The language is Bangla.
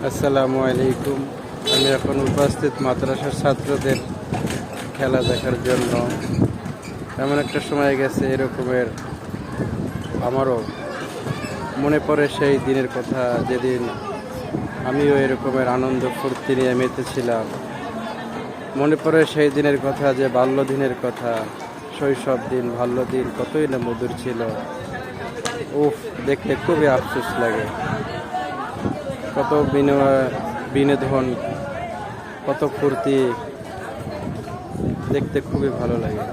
আসসালামু আলাইকুম। আমি এখন উপস্থিত মাদ্রাসার ছাত্রদের খেলা দেখার জন্য। এমন একটা সময় গেছে এরকমের আমারও মনে পড়ে সেই দিনের কথা, যেদিন আমিও এরকমের আনন্দ ফুর্তি নিয়ে মেতেছিলাম। মনে পড়ে সেই দিনের কথা, যে বাল্যদিনের কথা, শৈশব দিন, বাল্যদিন কতই না মধুর ছিল। উফ, দেখতে খুবই আফসোস লাগে। কত বিনোদন, কত ফুর্তি, দেখতে খুবই ভালো লাগে।